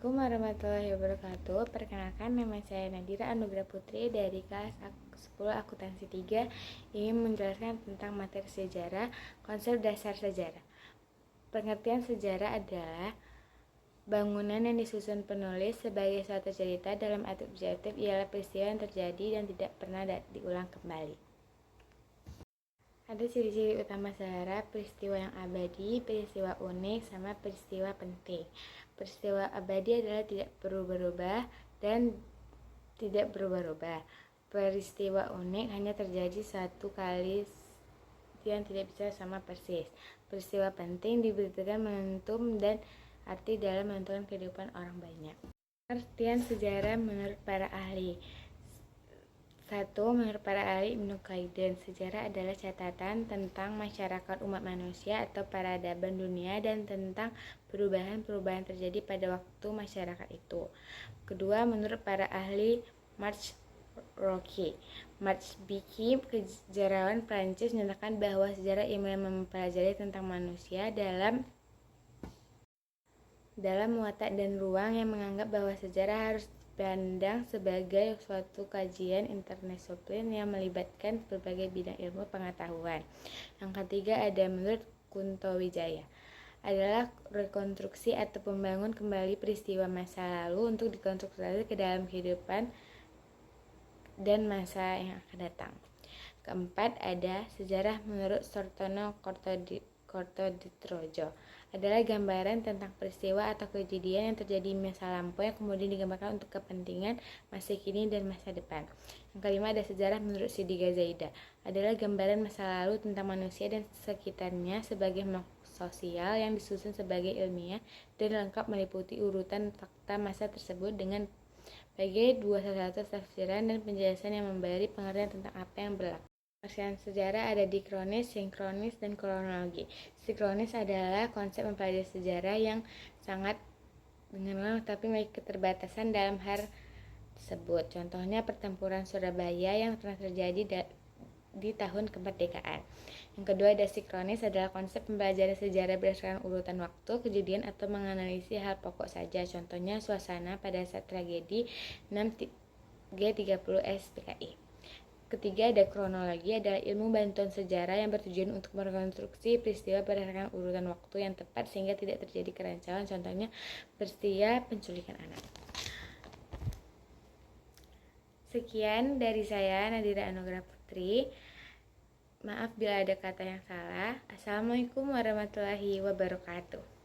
Assalamualaikum warahmatullahi wabarakatuh. Perkenalkan, nama saya Nadira Anugrah Putri dari kelas 10 Akuntansi 3, ingin menjelaskan tentang materi sejarah, konsep dasar sejarah. Pengertian sejarah adalah bangunan yang disusun penulis sebagai suatu cerita. Dalam arti objektif ialah peristiwa yang terjadi dan tidak pernah diulang kembali. Ada ciri-ciri utama sejarah: peristiwa yang abadi, peristiwa unik, sama peristiwa penting. Peristiwa abadi adalah tidak berubah-ubah dan tidak berubah-ubah. Peristiwa unik hanya terjadi satu kali yang tidak bisa sama persis. Peristiwa penting diberitakan momentum dan arti dalam menentukan kehidupan orang banyak. Pengertian sejarah menurut para ahli. 1. Menurut para ahli Ibnu Khaldun, sejarah adalah catatan tentang masyarakat umat manusia atau peradaban dunia dan tentang perubahan-perubahan terjadi pada waktu masyarakat itu. Kedua, menurut para ahli Marx Rocky, sejarawan Prancis, menyatakan bahwa sejarah ilmu yang mempelajari tentang manusia dalam watak dan ruang, yang menganggap bahwa sejarah harus dipandang sebagai suatu kajian interdisiplin yang melibatkan berbagai bidang ilmu pengetahuan. Yang ketiga ada menurut Kunto Wijaya, adalah rekonstruksi atau membangun kembali peristiwa masa lalu untuk dikonstruksi ke dalam kehidupan dan masa yang akan datang. Keempat ada sejarah menurut Sortono Kortoditrodjo, adalah gambaran tentang peristiwa atau kejadian yang terjadi di masa lampau yang kemudian digambarkan untuk kepentingan masa kini dan masa depan. Yang kelima ada sejarah menurut Sidiga Zaida, adalah gambaran masa lalu tentang manusia dan sekitarnya sebagai makhluk sosial yang disusun sebagai ilmiah dan lengkap meliputi urutan fakta masa tersebut dengan sebagai dua satu tafsiran dan penjelasan yang memberi pengertian tentang apa yang berlaku. Pengertian sejarah ada dikronis, sinkronis, dan kronologi. Sinkronis adalah konsep mempelajari sejarah yang sangat mengenal tapi memiliki keterbatasan dalam hal tersebut. Contohnya pertempuran Surabaya yang pernah terjadi di tahun kemerdekaan. Yang kedua ada sinkronis, adalah konsep pembelajaran sejarah berdasarkan urutan waktu, kejadian, atau menganalisis hal pokok saja. Contohnya suasana pada saat tragedi 6G30S PKI. Ketiga ada kronologi, adalah ilmu bantuan sejarah yang bertujuan untuk merekonstruksi peristiwa berdasarkan urutan waktu yang tepat sehingga tidak terjadi kerancuan. Contohnya peristiwa penculikan anak. Sekian dari saya, Nadira Anugrah Putri. Maaf bila ada kata yang salah. Assalamualaikum warahmatullahi wabarakatuh.